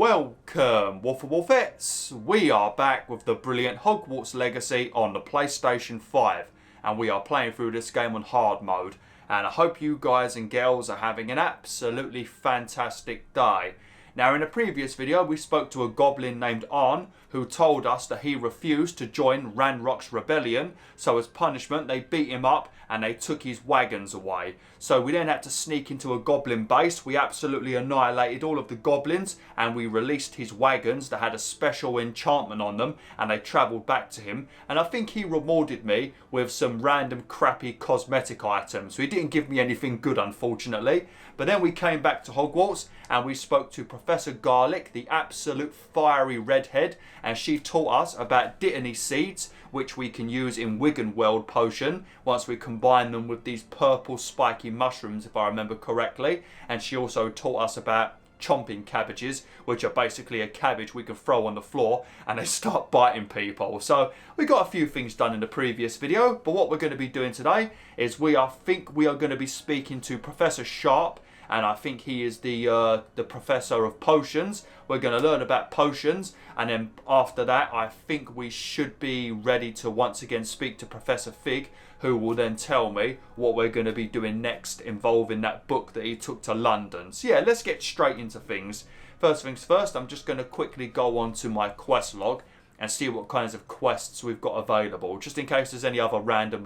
Welcome, WolfTheWolfettes! We are back with the brilliant Hogwarts Legacy on the PlayStation 5, and we are playing through this game on hard mode, and I hope you guys and girls are having an absolutely fantastic day. Now, in a previous video we spoke to a goblin named Arn, who told us that he refused to join Ranrock's rebellion, so as punishment they beat him up and they took his wagons away. So we then had to sneak into a goblin base. We absolutely annihilated all of the goblins and we released his wagons that had a special enchantment on them, and they travelled back to him, and I think he rewarded me with some random crappy cosmetic items. So he didn't give me anything good, unfortunately. But then we came back to Hogwarts and we spoke to Professor Garlic, the absolute fiery redhead, and she taught us about Daedalian seeds, which we can use in Wiggenweld potion once we combine them with these purple spiky mushrooms, if I remember correctly. And she also taught us about chomping cabbages, which are basically a cabbage we can throw on the floor and they start biting people. So we got a few things done in the previous video, but what we're going to be doing today is I think we are going to be speaking to Professor Sharp, and I think he is the professor of potions. We're going to learn about potions, and then after that I think we should be ready to once again speak to Professor Fig, who will then tell me what we're going to be doing next involving that book that he took to London. So yeah, let's get straight into things. First things first, I'm just going to quickly go on to my quest log and see what kinds of quests we've got available, just in case there's any other random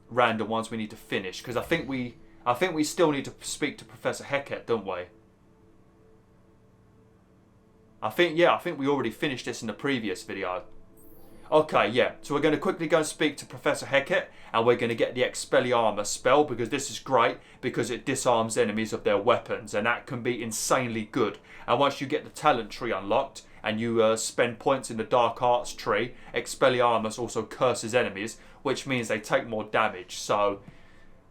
random ones we need to finish, because I think we still need to speak to Professor Heket, don't we? I think we already finished this in the previous video. Okay, yeah, so we're going to quickly go and speak to Professor Heket, and we're going to get the Expelliarmus spell, because this is great, because it disarms enemies of their weapons, and that can be insanely good. And once you get the talent tree unlocked, and you spend points in the Dark Arts tree, Expelliarmus also curses enemies, which means they take more damage. So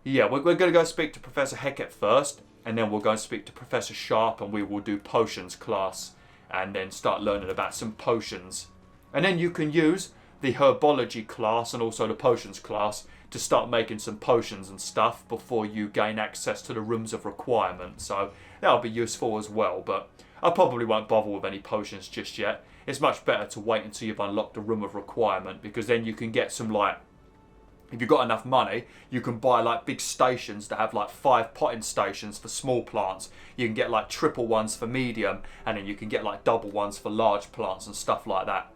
yeah, we're going to go speak to Professor Heket first, and then we'll go and speak to Professor Sharp, and we will do potions class, and then start learning about some potions. And then you can use the herbology class and also the potions class to start making some potions and stuff before you gain access to the rooms of requirement. So that'll be useful as well, but I probably won't bother with any potions just yet. It's much better to wait until you've unlocked the room of requirement, because then you can get some, like, if you've got enough money, you can buy like big stations that have like 5 potting stations for small plants. You can get like triple ones for medium, and then you can get like double ones for large plants and stuff like that.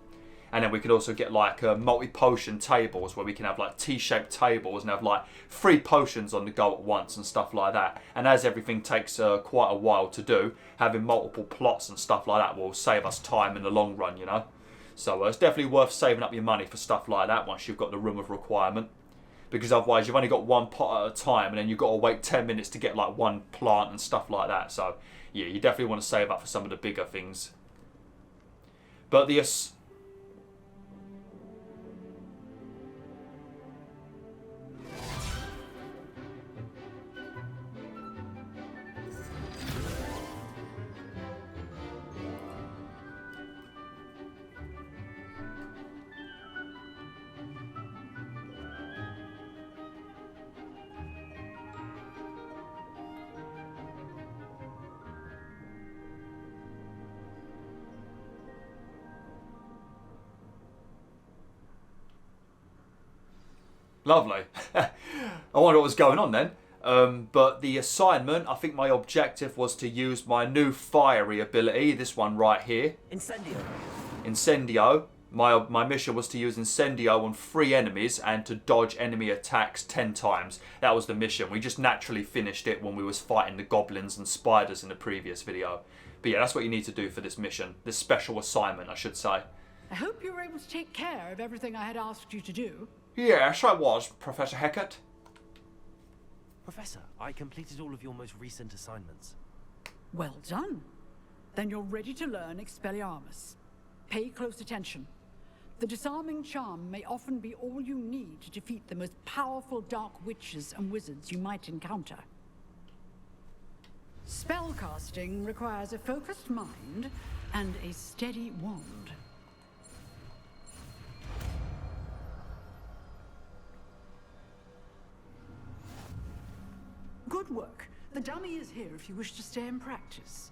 And then we can also get like multi-potion tables, where we can have like T-shaped tables and have like 3 potions on the go at once and stuff like that. And as everything takes quite a while to do, having multiple plots and stuff like that will save us time in the long run, you know. So it's definitely worth saving up your money for stuff like that once you've got the room of requirement. Because otherwise you've only got 1 pot at a time, and then you've got to wait 10 minutes to get like 1 plant and stuff like that. So yeah, you definitely want to save up for some of the bigger things. But the Lovely. I wonder what was going on then. But the assignment, I think my objective was to use my new fiery ability, this one right here. Incendio. My mission was to use Incendio on 3 enemies and to dodge enemy attacks 10 times. That was the mission. We just naturally finished it when we was fighting the goblins and spiders in the previous video. But yeah, that's what you need to do for this mission. This special assignment, I should say. I hope you were able to take care of everything I had asked you to do. Yes, I was, Professor Heket. Professor, I completed all of your most recent assignments. Well done. Then you're ready to learn Expelliarmus. Pay close attention. The disarming charm may often be all you need to defeat the most powerful dark witches and wizards you might encounter. Spellcasting requires a focused mind and a steady wand. Good work. The dummy is here if you wish to stay and practice.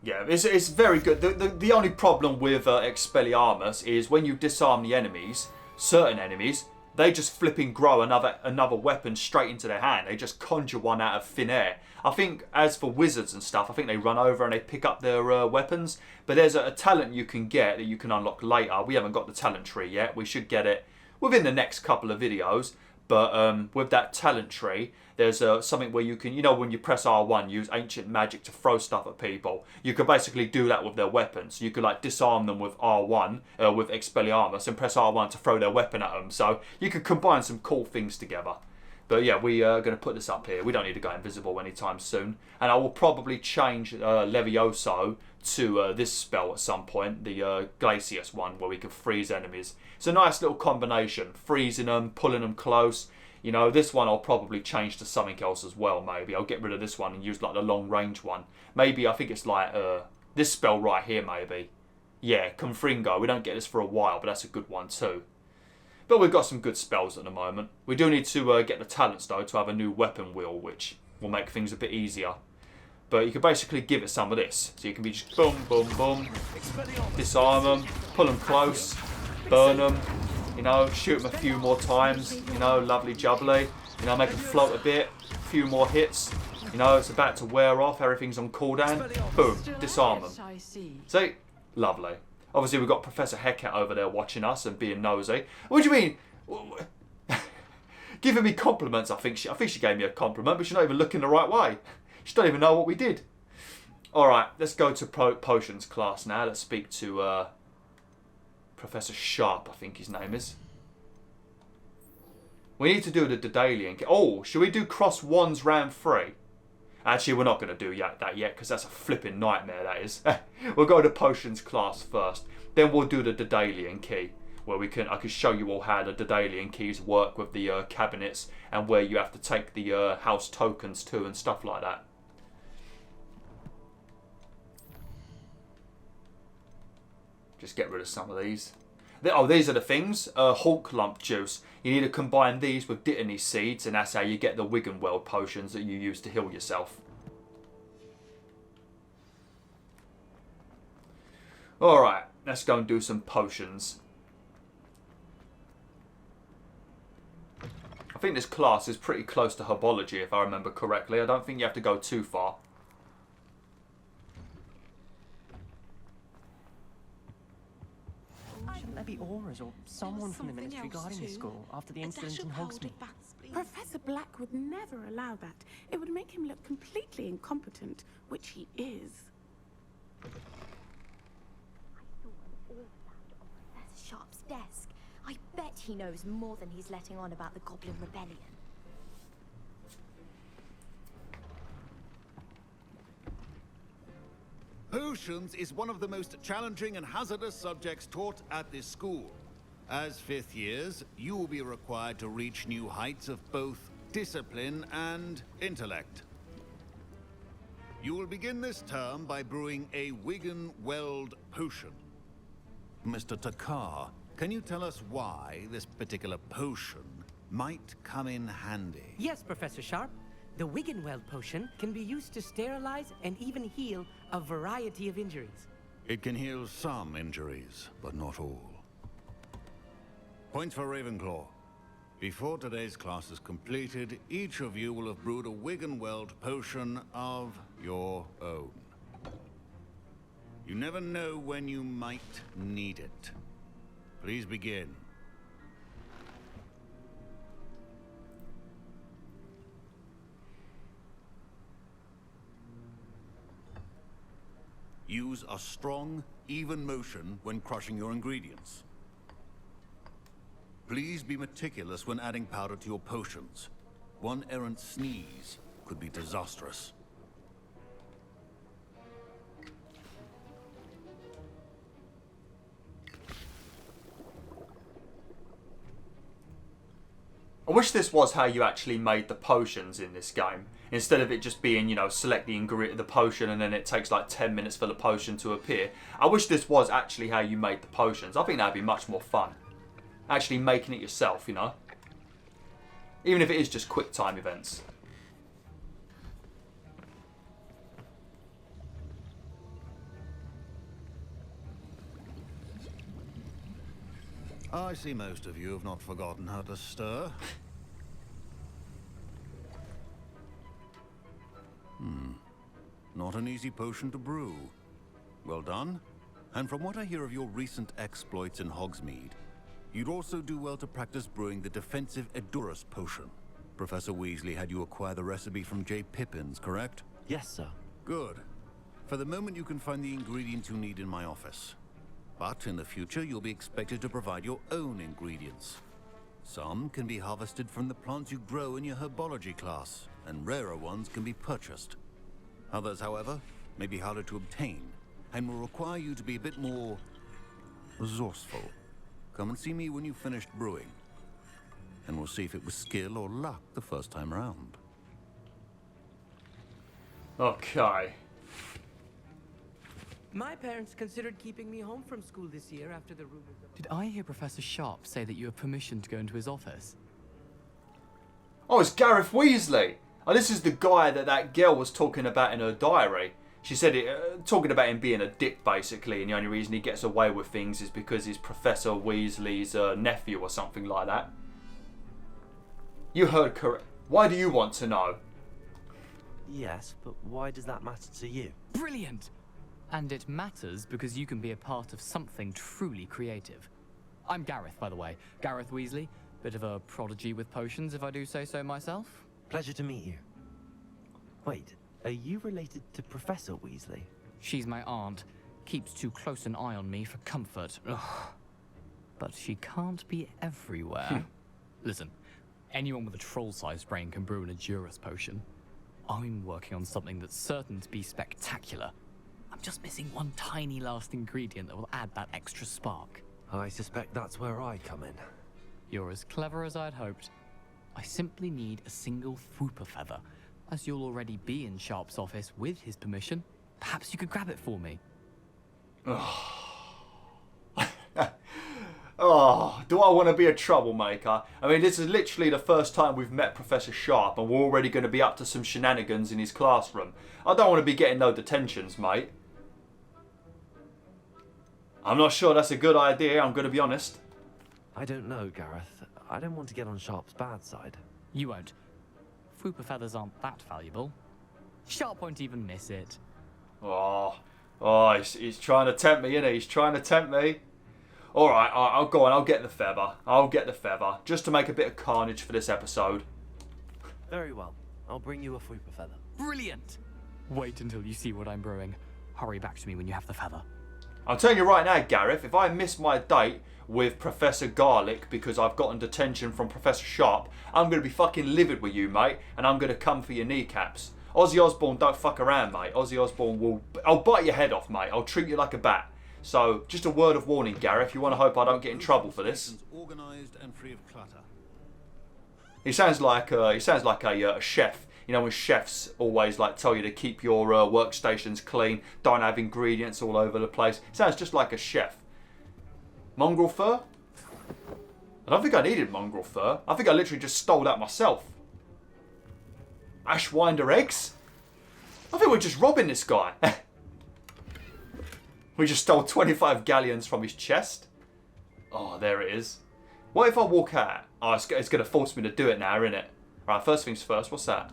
Yeah, it's very good. The only problem with Expelliarmus is when you disarm the enemies, certain enemies, they just flipping grow another weapon straight into their hand. They just conjure one out of thin air. I think as for wizards and stuff, I think they run over and they pick up their weapons. But there's a talent you can get that you can unlock later. We haven't got the talent tree yet. We should get it within the next couple of videos. But with that talent tree, there's something where you can, you know, when you press R1, use ancient magic to throw stuff at people. You could basically do that with their weapons. You could like disarm them with R1, with Expelliarmus, and press R1 to throw their weapon at them. So you could combine some cool things together. But yeah, we are going to put this up here. We don't need to go invisible anytime soon. And I will probably change Levioso to this spell at some point, the Glacius one, where we can freeze enemies. It's a nice little combination, freezing them, pulling them close. You know, this one I'll probably change to something else as well, maybe. I'll get rid of this one and use like the long range one. Maybe, I think it's like this spell right here, maybe. Yeah, Confringo. We don't get this for a while, but that's a good one too. But we've got some good spells at the moment. We do need to get the talents though to have a new weapon wheel, which will make things a bit easier. But you can basically give it some of this. So you can be just boom, boom, boom. Disarm them, pull them close, burn them. You know, shoot them a few more times. You know, lovely jubbly. You know, make them float a bit. A few more hits. You know, it's about to wear off. Everything's on cooldown. Boom, disarm them. See? Lovely. Obviously, we've got Professor Heket over there watching us and being nosy. What do you mean? Giving me compliments, I think she gave me a compliment, but she's not even looking the right way. She don't even know what we did. Alright, let's go to potions class now. Let's speak to Professor Sharp, I think his name is. We need to do the Daedalian Keys. Oh, should we do cross wands round 3? Actually, we're not going to do that yet because that's a flipping nightmare, that is. We'll go to potions class first. Then we'll do the Daedalian Key, where I can show you all how the Daedalian Keys work with the cabinets and where you have to take the house tokens to and stuff like that. Just get rid of some of these. Oh, these are the things. Hawk lump juice. You need to combine these with Dittany seeds, and that's how you get the Wiggenweld potions that you use to heal yourself. Alright, let's go and do some potions. I think this class is pretty close to herbology, if I remember correctly. I don't think you have to go too far. Shouldn't there be auras or someone from the Ministry guarding the school after the incident in Hogsmeade? Professor Black would never allow that. It would make him look completely incompetent, which he is. I saw an Overland on Professor Sharp's desk. I bet he knows more than he's letting on about the Goblin Rebellion. Potions is one of the most challenging and hazardous subjects taught at this school. As 5th years, you will be required to reach new heights of both discipline and intellect. You will begin this term by brewing a Wiggenweld potion. Mr. Takar, can you tell us why this particular potion might come in handy? Yes, Professor Sharp. The Wiggenweld potion can be used to sterilize and even heal a variety of injuries. It can heal some injuries, but not all. Points for Ravenclaw. Before today's class is completed, each of you will have brewed a Wiggenweld potion of your own. You never know when you might need it. Please begin. Use a strong, even motion when crushing your ingredients. Please be meticulous when adding powder to your potions. One errant sneeze could be disastrous. I wish this was how you actually made the potions in this game. Instead of it just being, you know, select the potion and then it takes like 10 minutes for the potion to appear. I wish this was actually how you made the potions. I think that'd be much more fun. Actually making it yourself, you know. Even if it is just quick time events. I see most of you have not forgotten how to stir. Not an easy potion to brew. Well done. And from what I hear of your recent exploits in Hogsmeade, you'd also do well to practice brewing the defensive Edurus potion. Professor Weasley had you acquire the recipe from J. Pippin's, correct? Yes, sir. Good. For the moment you can find the ingredients you need in my office. But in the future you'll be expected to provide your own ingredients. Some can be harvested from the plants you grow in your herbology class, and rarer ones can be purchased. Others, however, may be harder to obtain, and will require you to be a bit more resourceful. Come and see me when you've finished brewing, and we'll see if it was skill or luck the first time around. Okay. My parents considered keeping me home from school this year after the rumors of... Did I hear Professor Sharp say that you have permission to go into his office? Oh, it's Gareth Weasley. Oh, this is the guy that girl was talking about in her diary. She said it, talking about him being a dick, basically, and the only reason he gets away with things is because he's Professor Weasley's nephew or something like that. You heard correct. Why do you want to know? Yes, but why does that matter to you? Brilliant! And it matters because you can be a part of something truly creative. I'm Gareth, by the way. Gareth Weasley. Bit of a prodigy with potions, if I do say so myself. Pleasure to meet you. Wait, are you related to Professor Weasley? She's my aunt. Keeps too close an eye on me for comfort. Ugh. But she can't be everywhere. Listen, anyone with a troll-sized brain can brew an Edurus potion. I'm working on something that's certain to be spectacular. I'm just missing one tiny last ingredient that will add that extra spark. I suspect that's where I come in. You're as clever as I'd hoped. I simply need a single Fwooper feather. As you'll already be in Sharp's office with his permission, perhaps you could grab it for me. Oh, do I want to be a troublemaker? I mean, this is literally the first time we've met Professor Sharp, and we're already going to be up to some shenanigans in his classroom. I don't want to be getting no detentions, mate. I'm not sure that's a good idea, I'm going to be honest. I don't know, Gareth. I don't want to get on Sharp's bad side. You won't. Fwooper feathers aren't that valuable. Sharp won't even miss it. Oh, he's trying to tempt me, isn't he? He's trying to tempt me. Alright, I'll go on, I'll get the feather. I'll get the feather, just to make a bit of carnage for this episode. Very well. I'll bring you a Fwooper feather. Brilliant! Wait until you see what I'm brewing. Hurry back to me when you have the feather. I'm telling you right now, Gareth, if I miss my date with Professor Garlic because I've gotten detention from Professor Sharp, I'm going to be fucking livid with you, mate, and I'm going to come for your kneecaps. Ozzy Osbourne don't fuck around, mate. Ozzy Osbourne will... I'll bite your head off, mate. I'll treat you like a bat. So, just a word of warning, Gareth. You want to hope I don't get in trouble for this. Organised and free of clutter. He sounds like a chef. You know, when chefs always like tell you to keep your workstations clean, don't have ingredients all over the place. Sounds just like a chef. Mongrel fur? I don't think I needed mongrel fur. I think I literally just stole that myself. Ashwinder eggs? I think we're just robbing this guy. We just stole 25 galleons from his chest. Oh, there it is. What if I walk out? Oh, it's going to force me to do it now, isn't it? Right, first things first. What's that?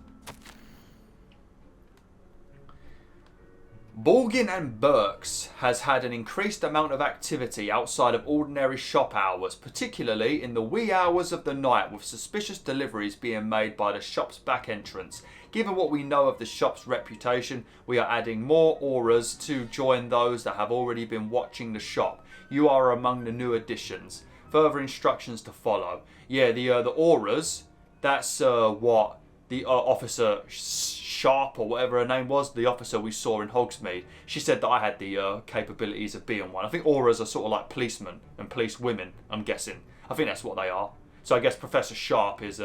Borgin and Burke's has had an increased amount of activity outside of ordinary shop hours, particularly in the wee hours of the night, with suspicious deliveries being made by the shop's back entrance. Given what we know of the shop's reputation, we are adding more auras to join those that have already been watching the shop. You are among the new additions. Further instructions to follow. Yeah, the auras, that's what the officer Sharp, or whatever her name was, the officer we saw in Hogsmeade, she said that I had the capabilities of being one. I think auras are sort of like policemen and police women, I'm guessing. I think that's what they are. So I guess Professor Sharp is,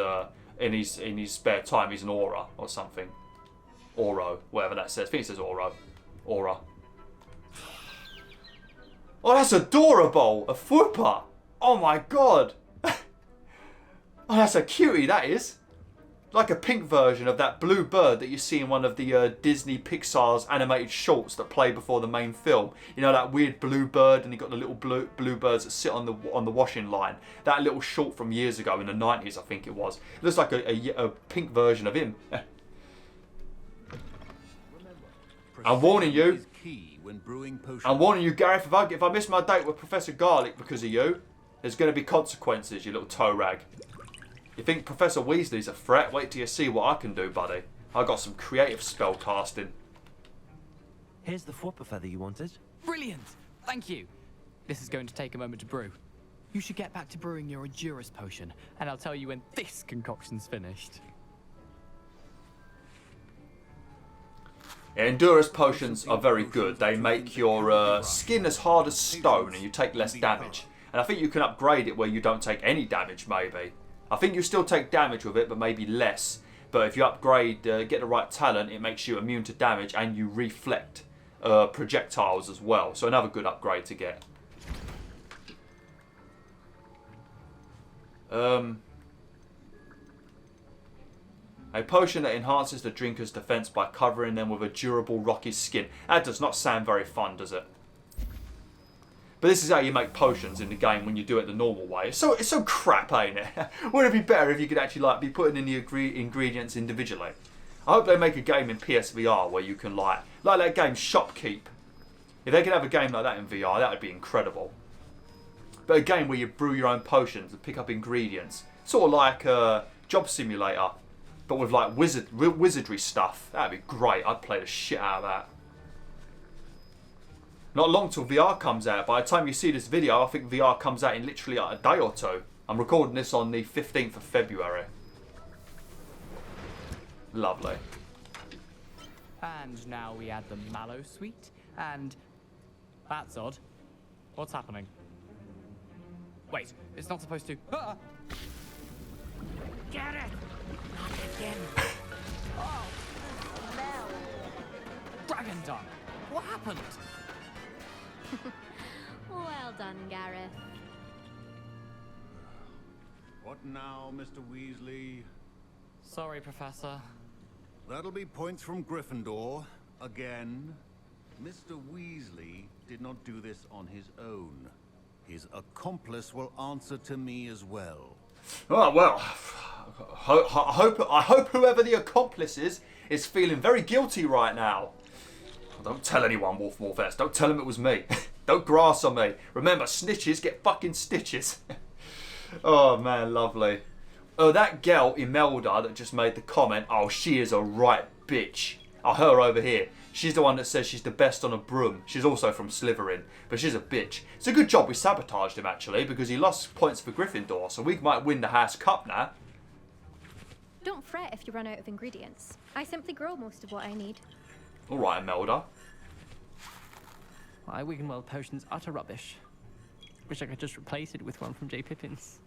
in his spare time, he's an aura or something. Oro, whatever that says. I think it says Oro. Aura. Oh, that's adorable! A Fwooper! Oh my god! Oh, that's a cutie, that is. like a pink version of that blue bird that you see in one of the Disney Pixar's animated shorts that play before the main film. You know, that weird blue bird, and you got the little blue birds that sit on the washing line. That little short from years ago in the 90s, I think it was. It looks like a pink version of him. I'm warning you. I'm warning you, Gareth. If I miss my date with Professor Garlic because of you, there's going to be consequences, you little toe rag. You think Professor Weasley's a threat? Wait till you see what I can do, buddy. I got some creative spell casting. Here's the Fwopper feather you wanted. Brilliant! Thank you. This is going to take a moment to brew. You should get back to brewing your Endurance potion, and I'll tell you when this concoction's finished. Yeah, Endurance potions are very good. They make your skin as hard as stone, and you take less damage. And I think you can upgrade it where you don't take any damage, maybe. I think you still take damage with it, but maybe less. But if you upgrade, get the right talent, it makes you immune to damage, and you reflect projectiles as well. So another good upgrade to get. A potion that enhances the drinker's defense by covering them with a durable rocky skin. That does not sound very fun, does it? But this is how you make potions in the game when you do it the normal way. It's so crap, ain't it? Wouldn't it be better if you could actually like be putting in the ingredients individually? I hope they make a game in PSVR where you can like that game Shopkeep. If they could have a game like that in VR, that would be incredible. But a game where you brew your own potions and pick up ingredients, sort of like a Job Simulator, but with like wizardry stuff. That'd be great. I'd play the shit out of that. Not long till VR comes out. By the time you see this video, I think VR comes out in literally like a day or two. I'm recording this on the 15th of February. Lovely. And now we add the mallow sweet, and that's odd. What's happening? Wait, it's not supposed to. Ah! Get it! Not again. Oh, smell. Dragon dung. What happened? Well done, Gareth. What now, Mr. Weasley? Sorry, Professor. That'll be points from Gryffindor. Again. Mr. Weasley did not do this on his own. His accomplice will answer to me as well. Oh, well. I hope whoever the accomplice is feeling very guilty right now. Don't tell anyone, WolfTheWolf. Don't tell them it was me. Don't grass on me. Remember, snitches get fucking stitches. Oh, man, lovely. Oh, that girl, Imelda, that just made the comment, oh, she is a right bitch. Oh, her over here. She's the one that says she's the best on a broom. She's also from Slytherin, but she's a bitch. It's a good job we sabotaged him, actually, because he lost points for Gryffindor, so we might win the House Cup now. Don't fret if you run out of ingredients. I simply grow most of what I need. All right, Imelda. My Wiggenweld potion's utter rubbish. Wish I could just replace it with one from J. Pippin's.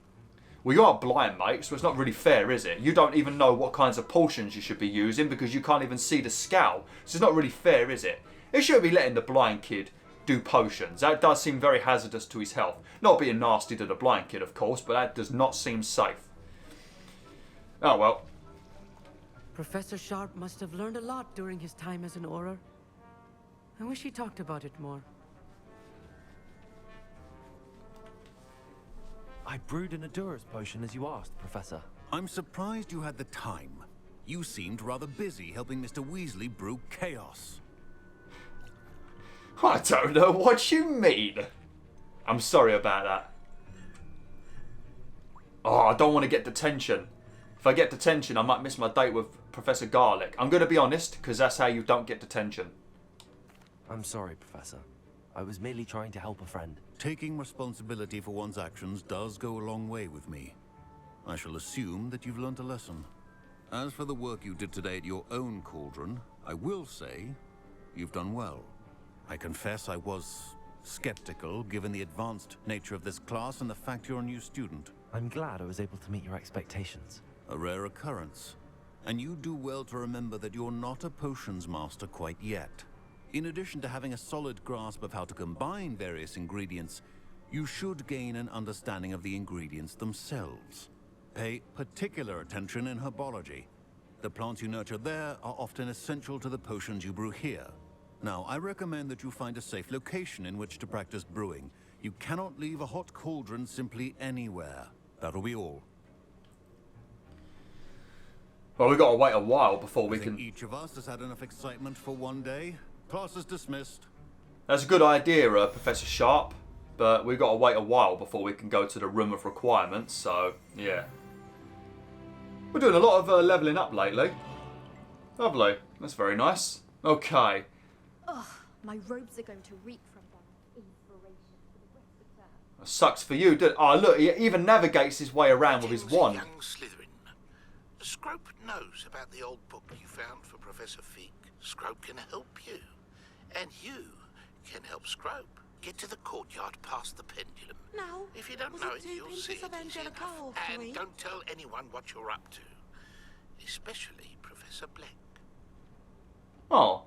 Well, you are blind, mate, so it's not really fair, is it? You don't even know what kinds of potions you should be using because you can't even see the scowl. So it's not really fair, is it? They shouldn't be letting the blind kid do potions. That does seem very hazardous to his health. Not being nasty to the blind kid, of course, but that does not seem safe. Oh, well. Professor Sharp must have learned a lot during his time as an Auror. I wish he talked about it more. I brewed an Endurance potion as you asked, Professor. I'm surprised you had the time. You seemed rather busy helping Mr. Weasley brew chaos. I don't know what you mean. I'm sorry about that. Oh, I don't want to get detention. If I get detention, I might miss my date with Professor Garlic. I'm going to be honest, because that's how you don't get detention. I'm sorry, Professor. I was merely trying to help a friend. Taking responsibility for one's actions does go a long way with me. I shall assume that you've learnt a lesson. As for the work you did today at your own cauldron, I will say you've done well. I confess I was skeptical given the advanced nature of this class and the fact you're a new student. I'm glad I was able to meet your expectations. A rare occurrence. And you do well to remember that you're not a potions master quite yet. In addition to having a solid grasp of how to combine various ingredients, you should gain an understanding of the ingredients themselves. Pay particular attention in herbology. The plants you nurture there are often essential to the potions you brew here. Now, I recommend that you find a safe location in which to practice brewing. You cannot leave a hot cauldron simply anywhere. That'll be all. Well, we've got to wait a while before we I think can... each of us has had enough excitement for one day. Class is dismissed. That's a good idea, Professor Sharp. But we've got to wait a while before we can go to the Room of Requirements, so, yeah. We're doing a lot of levelling up lately. Lovely. That's very nice. Okay. Ugh, my robes are going to reek from that inspiration for the rest of term. That sucks for you, oh, look, he even navigates his way around with his wand. Young Slytherin. Scrope knows about the old book you found for Professor Fig. Scrope can help you. And you can help Scrope. Get to the courtyard past the pendulum. Now, if you don't know it, you'll see it easy enough. And don't tell anyone what you're up to. Especially Professor Black. Oh.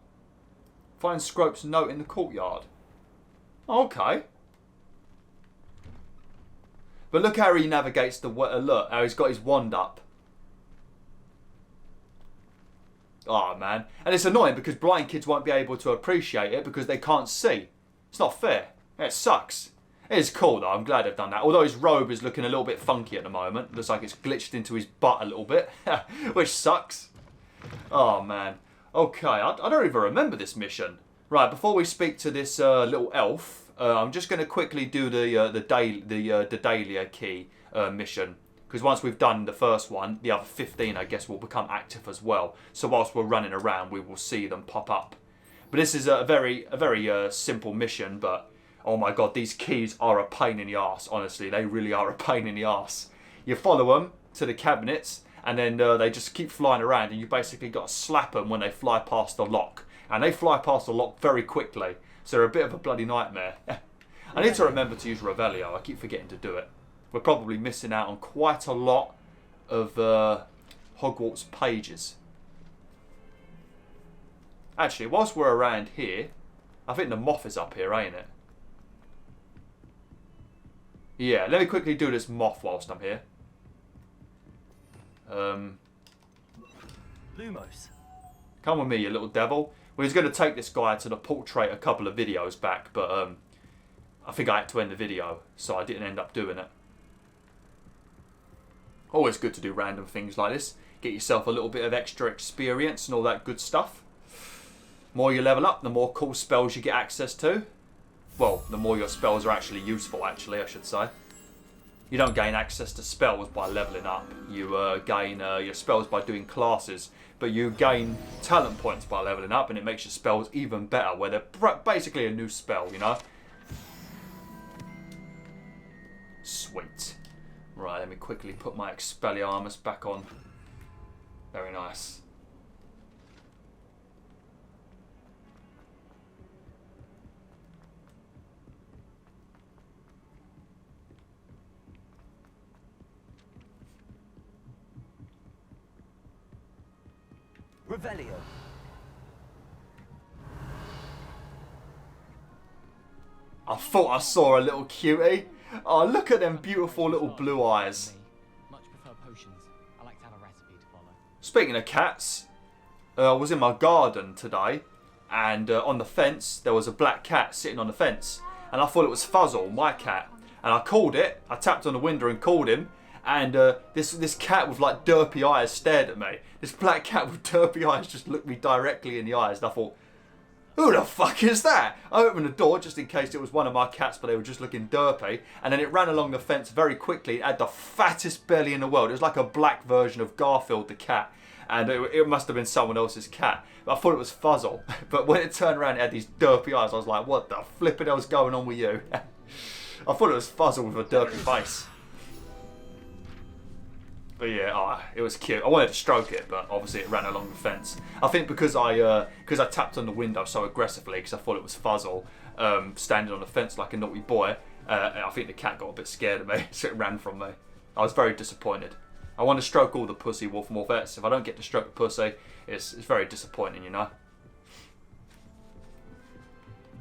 Find Scrope's note in the courtyard. Okay. But look how he navigates the... look, how he's got his wand up. Oh, man. And it's annoying because blind kids won't be able to appreciate it because they can't see. It's not fair. It sucks. It is cool, though. I'm glad they've done that. Although his robe is looking a little bit funky at the moment. Looks like it's glitched into his butt a little bit. Which sucks. Oh, man. Okay, I don't even remember this mission. Right, before we speak to this little elf, I'm just going to quickly do the Daedalian Key mission. Because once we've done the first one, the other 15, I guess, will become active as well. So whilst we're running around, we will see them pop up. But this is a very simple mission, but oh my god, these keys are a pain in the arse, honestly. They really are a pain in the arse. You follow them to the cabinets, and then they just keep flying around, and you basically got to slap them when they fly past the lock. And they fly past the lock very quickly, so they're a bit of a bloody nightmare. I need to remember to use Revelio. I keep forgetting to do it. We're probably missing out on quite a lot of Hogwarts pages. Actually, whilst we're around here, I think the moth is up here, ain't it? Yeah, let me quickly do this moth whilst I'm here. Lumos. Come with me, you little devil. We was going to take this guy to the portrait a couple of videos back, but I think I had to end the video, so I didn't end up doing it. Always good to do random things like this. Get yourself a little bit of extra experience and all that good stuff. The more you level up, the more cool spells you get access to. Well, the more your spells are actually useful, actually, I should say. You don't gain access to spells by leveling up. You gain your spells by doing classes. But you gain talent points by leveling up, and it makes your spells even better, where they're basically a new spell, you know? Sweet. Right, let me quickly put my Expelliarmus back on. Very nice. Revelio. I thought I saw a little cutie. Oh, look at them beautiful little blue eyes. Much prefer potions. I like to have a recipe to follow. Speaking of cats, I was in my garden today, and on the fence there was a black cat sitting on the fence, and I thought it was Fuzzle, my cat, and I called it. I tapped on the window and called him, and this cat with like derpy eyes stared at me. This black cat with derpy eyes just looked me directly in the eyes, and I thought, who the fuck is that? I opened the door just in case it was one of my cats, but they were just looking derpy. And then it ran along the fence very quickly. It had the fattest belly in the world. It was like a black version of Garfield the cat. And it must have been someone else's cat. But I thought it was Fuzzle. But when it turned around, it had these derpy eyes. I was like, what the flippin' hell's going on with you? I thought it was Fuzzle with a derpy face. But yeah, it was cute. I wanted to stroke it, but obviously it ran along the fence. I think because I tapped on the window so aggressively, because I thought it was Fuzzle standing on the fence like a naughty boy, I think the cat got a bit scared of me, so it ran from me. I was very disappointed. I want to stroke all the pussy Wolfmorvettes. If I don't get to stroke the pussy, it's very disappointing, you know.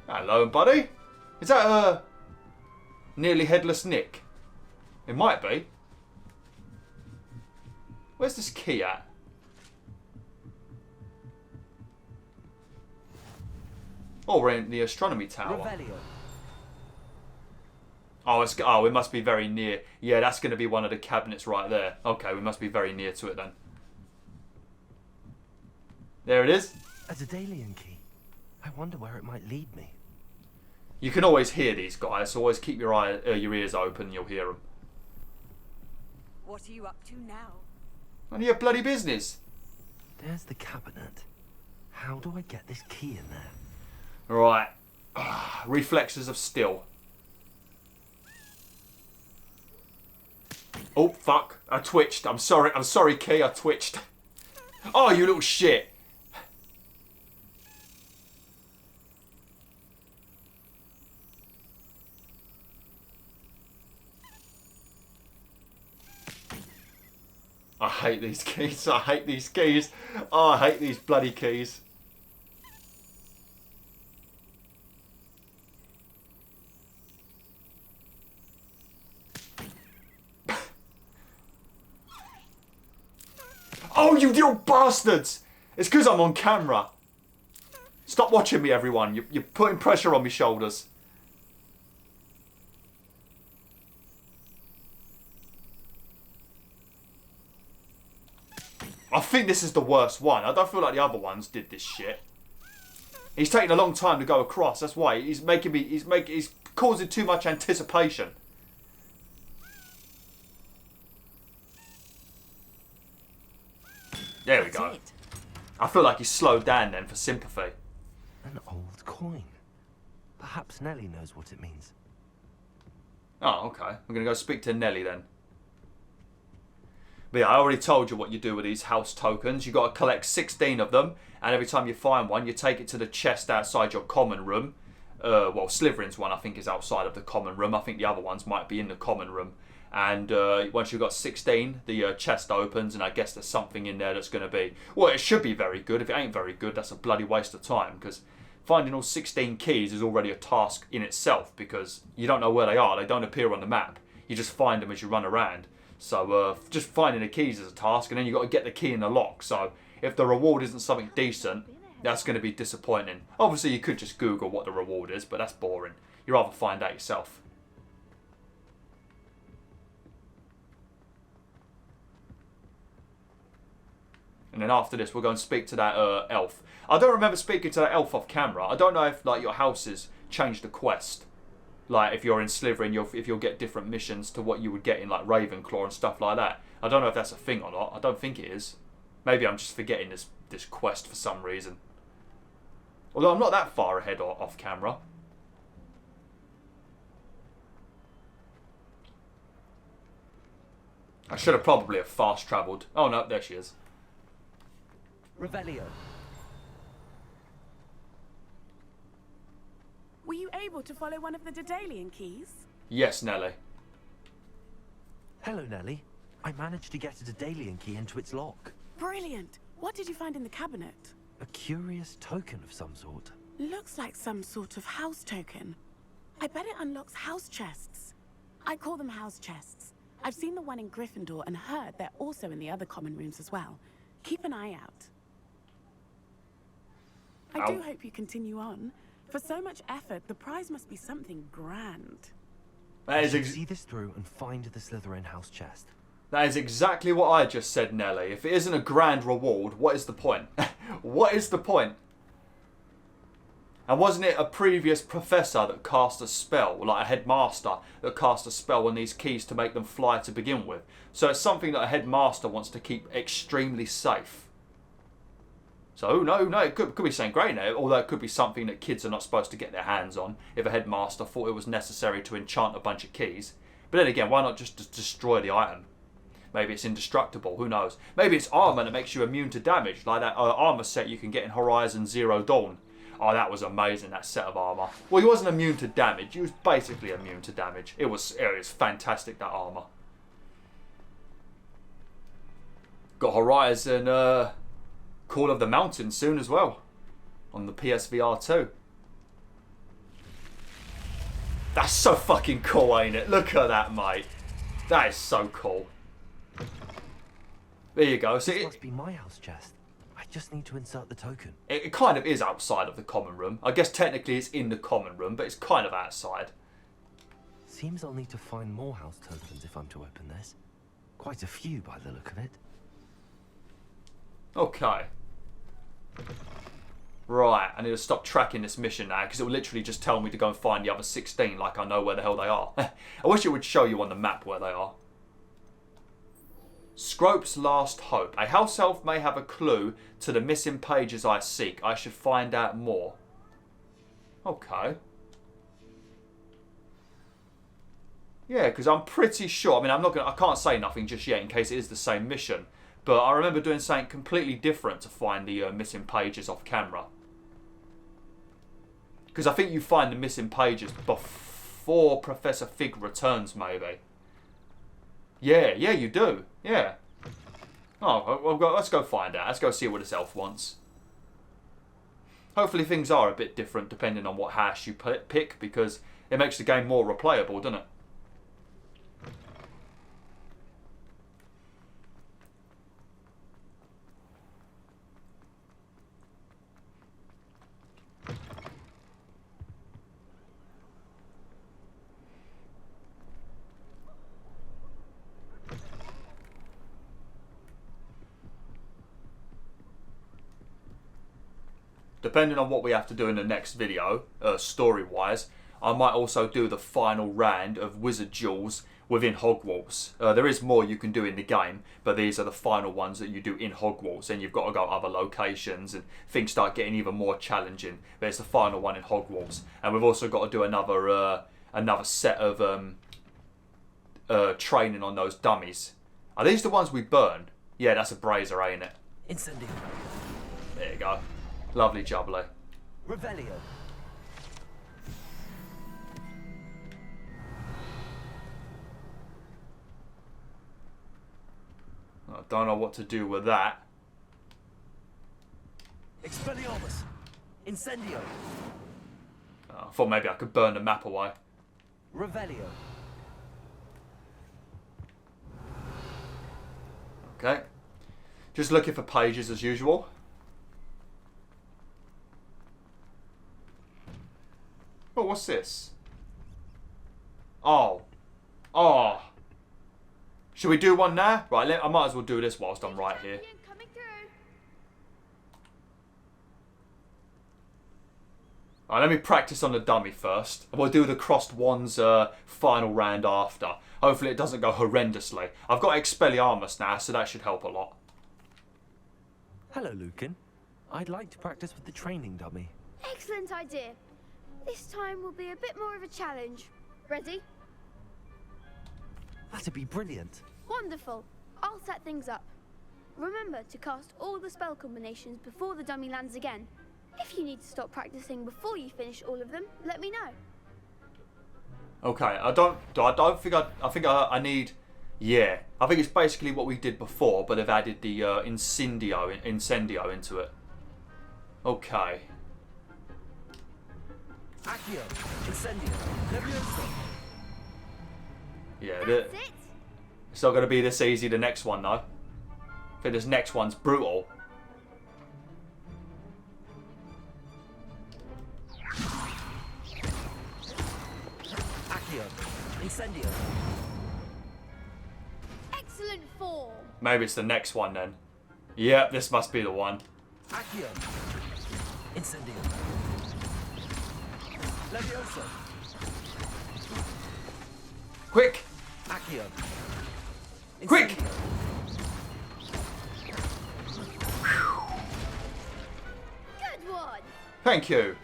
Hello, buddy. Is that nearly headless Nick? It might be. Where's this key at? Oh, we're in the astronomy tower. Revelio. Oh, it must be very near. Yeah, that's going to be one of the cabinets right there. Okay, we must be very near to it then. There it is. A Daedalian key. I wonder where it might lead me. You can always hear these guys, so always keep your ears open. You'll hear them. What are you up to now? None of your bloody business. There's the cabinet. How do I get this key in there? Right. Reflexes of steel. Oh, fuck. I twitched. I'm sorry, Key. I twitched. Oh, you little shit. I hate these keys. I hate these keys. Oh, I hate these bloody keys. Oh, you little bastards! It's because I'm on camera. Stop watching me, everyone. You're putting pressure on my shoulders. I think this is the worst one. I don't feel like the other ones did this shit. He's taking a long time to go across. That's why he's causing too much anticipation. There we go. I feel like he's slowed down then for sympathy. An old coin. Perhaps Nellie knows what it means. Oh, okay. I'm going to go speak to Nellie then. But yeah, I already told you what you do with these house tokens. You got to collect 16 of them, and every time you find one, you take it to the chest outside your common room. Well, Slytherin's one, I think, is outside of the common room. I think the other ones might be in the common room. And once you've got 16, the chest opens, and I guess there's something in there that's going to be... Well, it should be very good. If it ain't very good, that's a bloody waste of time, because finding all 16 keys is already a task in itself, because you don't know where they are. They don't appear on the map. You just find them as you run around. So just finding the keys is a task, and then you've got to get the key in the lock. So if the reward isn't something decent, that's going to be disappointing. Obviously, you could just Google what the reward is, but that's boring. You'd rather find out yourself. And then after this, we'll go and speak to that elf. I don't remember speaking to that elf off camera. I don't know if like your houses change the quest. Like if you're in Slytherin, if you'll get different missions to what you would get in like Ravenclaw and stuff like that. I don't know if that's a thing or not. I don't think it is. Maybe I'm just forgetting this quest for some reason. Although I'm not that far ahead off camera. I should have probably have fast travelled. Oh no, there she is. Revelio. Were you able to follow one of the Daedalian keys? Yes, Nellie. Hello, Nellie. I managed to get a Daedalian key into its lock. Brilliant! What did you find in the cabinet? A curious token of some sort. Looks like some sort of house token. I bet it unlocks house chests. I call them house chests. I've seen the one in Gryffindor and heard they're also in the other common rooms as well. Keep an eye out. I do hope you continue on. For so much effort, the prize must be something grand. See this through and find the Slytherin house chest. That is exactly what I just said, Nellie. If it isn't a grand reward, what is the point? What is the point? And wasn't it a previous professor that cast a spell, like a headmaster, that cast a spell on these keys to make them fly to begin with? So it's something that a headmaster wants to keep extremely safe. So, no, it could be something great now, although it could be something that kids are not supposed to get their hands on if a headmaster thought it was necessary to enchant a bunch of keys. But then again, why not just destroy the item? Maybe it's indestructible, who knows? Maybe it's armour that makes you immune to damage, like that armour set you can get in Horizon Zero Dawn. Oh, that was amazing, that set of armour. Well, he wasn't immune to damage, he was basically immune to damage. It was fantastic, that armour. Got Horizon... Call of the Mountain soon as well on the PSVR 2. That's so fucking cool, ain't it? Look at that, mate. That is so cool. There you go. This must be my house chest. I just need to insert the token. It kind of is outside of the common room. I guess technically it's in the common room, but it's kind of outside. Seems I'll need to find more house tokens if I'm to open this. Quite a few by the look of it. Okay. Right, I need to stop tracking this mission now because it will literally just tell me to go and find the other 16 like I know where the hell they are. I wish it would show you on the map where they are. Scrope's Last Hope. A house elf may have a clue to the missing pages I seek. I should find out more. Okay. Yeah, because I'm pretty sure. I mean, I can't say nothing just yet in case it is the same mission. But I remember doing something completely different to find the missing pages off camera. Because I think you find the missing pages before Professor Fig returns, maybe. Yeah, you do. Yeah. Oh, well, let's go find out. Let's go see what this elf wants. Hopefully things are a bit different depending on what hash you pick, because it makes the game more replayable, doesn't it? Depending on what we have to do in the next video, story-wise, I might also do the final round of wizard duels within Hogwarts. There is more you can do in the game, but these are the final ones that you do in Hogwarts. And you've got to go other locations and things start getting even more challenging. There's the final one in Hogwarts. And we've also got to do another set of training on those dummies. Are these the ones we burn? Yeah, that's a brazier, ain't it? Incendio. There you go. Lovely jubbly. Revelio. I don't know what to do with that. Expelliarmus. Incendio. I thought maybe I could burn the map away. Revelio. Okay. Just looking for pages as usual. Oh, what's this? Oh. Should we do one now? Right, I might as well do this whilst I'm right here. Alright, let me practice on the dummy first. We'll do the crossed wands final round after. Hopefully it doesn't go horrendously. I've got Expelliarmus now, so that should help a lot. Hello, Lucan. I'd like to practice with the training dummy. Excellent idea. This time will be a bit more of a challenge. Ready? That'd be brilliant. Wonderful. I'll set things up. Remember to cast all the spell combinations before the dummy lands again. If you need to stop practicing before you finish all of them, let me know. Okay, I think I need. Yeah, I think it's basically what we did before, but they've added the incendio into it. Okay. Accio. Incendio. Leviosa. Yeah, That's it. it's not going to be this easy the next one, though. I think this next one's brutal. Accio. Incendio. Excellent form. Maybe it's the next one then. Yep, this must be the one. Accio. Incendio. Leviosa. Quick! Accio. Quick! Incendio. Good one. Thank you.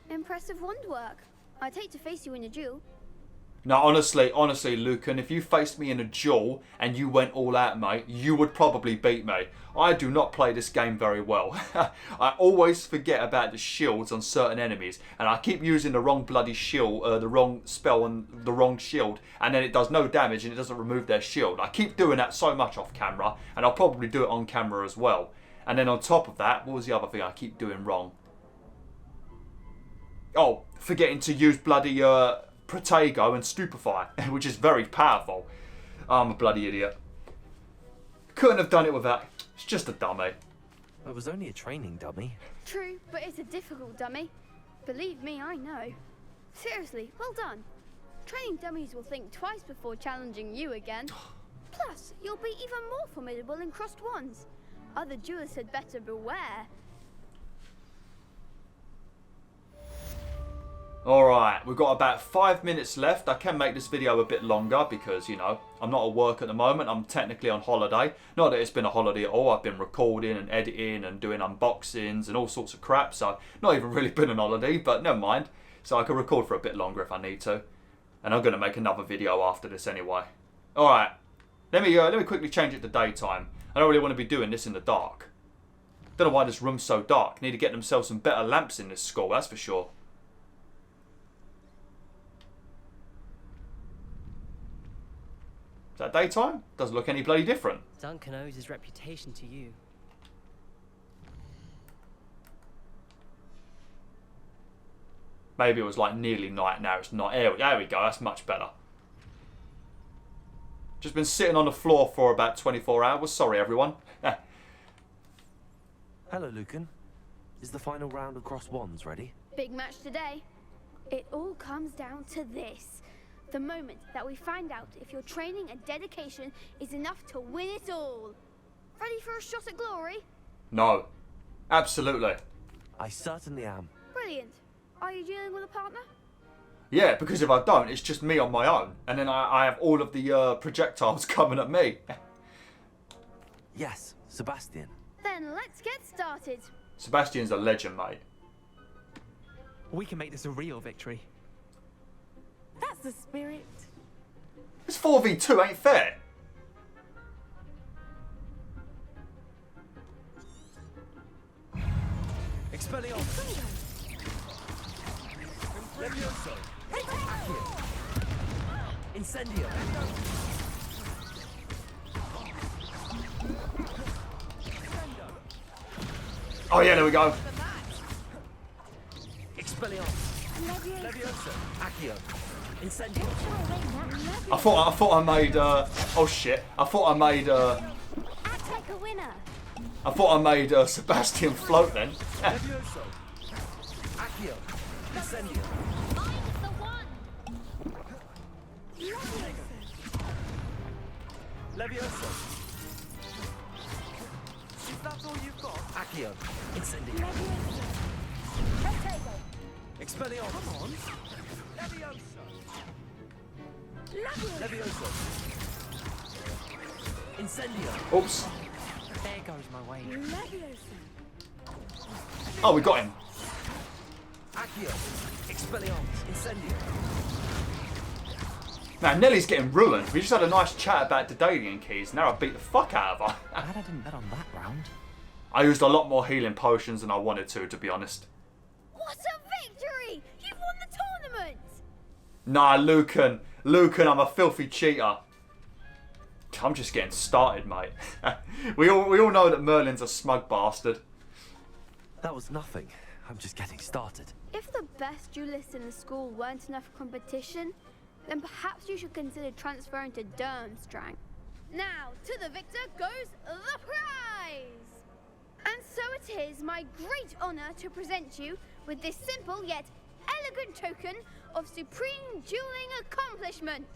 Impressive wand work. I'd hate to face you in a duel. Now, honestly, Lucan, if you faced me in a duel and you went all out, mate, you would probably beat me. I do not play this game very well. I always forget about the shields on certain enemies, and I keep using the wrong bloody shield, the wrong spell on the wrong shield, and then it does no damage and it doesn't remove their shield. I keep doing that so much off camera, and I'll probably do it on camera as well. And then on top of that, what was the other thing I keep doing wrong? Oh, forgetting to use bloody Protego and Stupefy, which is very powerful. I'm a bloody idiot. Couldn't have done it without. It's just a dummy. It was only a training dummy. True, but it's a difficult dummy. Believe me, I know. Seriously, well done. Training dummies will think twice before challenging you again. Plus, you'll be even more formidable in crossed wands. Other duelists had better beware. Alright, we've got about 5 minutes left. I can make this video a bit longer because, you know, I'm not at work at the moment. I'm technically on holiday. Not that it's been a holiday at all. I've been recording and editing and doing unboxings and all sorts of crap. So, not even really been on holiday, but never mind. So I can record for a bit longer if I need to. And I'm going to make another video after this anyway. Alright, let me quickly change it to daytime. I don't really want to be doing this in the dark. Don't know why this room's so dark. Need to get themselves some better lamps in this school, that's for sure. Is that daytime? Doesn't look any bloody different. Duncan owes his reputation to you. Maybe it was like nearly night, now it's not. There we go, that's much better. Just been sitting on the floor for about 24 hours. Sorry, everyone. Hello, Lucan. Is the final round of cross wands ready? Big match today. It all comes down to this. The moment that we find out if your training and dedication is enough to win it all. Ready for a shot at glory? No. Absolutely. I certainly am. Brilliant. Are you dealing with a partner? Yeah, because if I don't, it's just me on my own. And then I have all of the projectiles coming at me. Yes, Sebastian. Then let's get started. Sebastian's a legend, mate. We can make this a real victory. That's the spirit. This 4v2 ain't fair. Expelliarmus. Levioso. Accio. Incendio. Oh yeah, there we go. Expelliarmus. Levioso. Accio. Incendio. I thought I made oh shit. I thought I made Sebastian float then. Levioso. Accio. Incendio. Levioso. If that's all you've got. Accio. Incendio. Expelliarmus. Come on. Levioso. Levioso. Incendio. Oops. There goes my way. Oh, we got him. Accio. Expelliarmus. Incendio. Man, Nellie's getting ruined. We just had a nice chat about Daedalian Keys. Now I beat the fuck out of her. Glad I didn't bet on that round. I used a lot more healing potions than I wanted to be honest. What a victory! You've won the tournament! Nah, Lucan, I'm a filthy cheater. I'm just getting started, mate. we all know that Merlin's a smug bastard. That was nothing. I'm just getting started. If the best duelists in the school weren't enough competition, then perhaps you should consider transferring to Durmstrang. Now, to the victor goes the prize! And so it is my great honor to present you with this simple yet elegant token of supreme dueling accomplishment.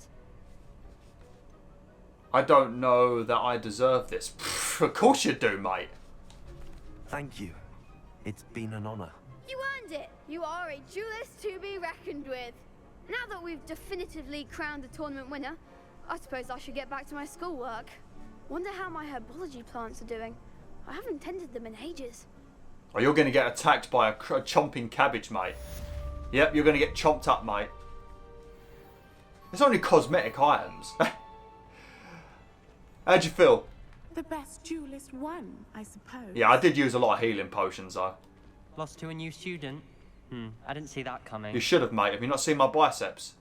I don't know that I deserve this. Of course you do, mate. Thank you. It's been an honor. You earned it. You are a duelist to be reckoned with. Now that we've definitively crowned the tournament winner, I suppose I should get back to my schoolwork. Wonder how my herbology plants are doing. I haven't tended them in ages. Oh, you're going to get attacked by a chomping cabbage, mate. Yep, you're going to get chomped up, mate. It's only cosmetic items. How'd you feel? The best duelist won, I suppose. Yeah, I did use a lot of healing potions, though. Lost to a new student? I didn't see that coming. You should have, mate. Have you not seen my biceps?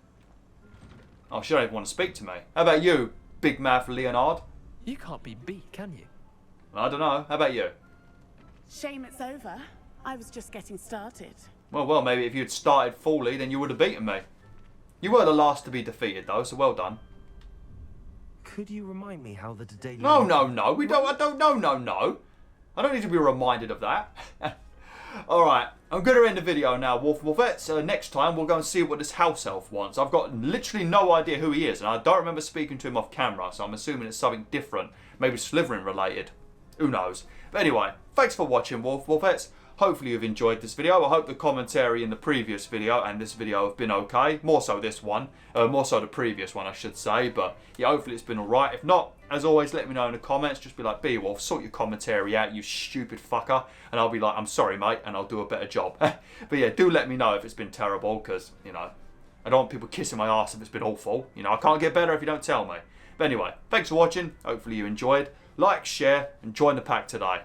Oh, she don't even want to speak to me. How about you, big mouth Leonard? You can't be beat, can you? I don't know. How about you? Shame it's over. I was just getting started. Well, maybe if you'd started fully, then you would have beaten me. You were the last to be defeated, though, so well done. Could you remind me how the Daedalian... No. I don't know. I don't need to be reminded of that. Alright, I'm going to end the video now, BwolfTheWolf. Next time we'll go and see what this house elf wants. I've got literally no idea who he is, and I don't remember speaking to him off camera, so I'm assuming it's something different. Maybe Slytherin related. Who knows? But anyway, thanks for watching, BwolfTheWolf. Hopefully you've enjoyed this video. I hope the commentary in the previous video and this video have been okay. More so this one. More so the previous one, I should say. But yeah, hopefully it's been alright. If not, as always, let me know in the comments. Just be like, BwolfTheWolf, sort your commentary out, you stupid fucker. And I'll be like, I'm sorry, mate, and I'll do a better job. But yeah, do let me know if it's been terrible, because, you know, I don't want people kissing my ass if it's been awful. You know, I can't get better if you don't tell me. But anyway, thanks for watching. Hopefully you enjoyed. Like, share, and join the pack today.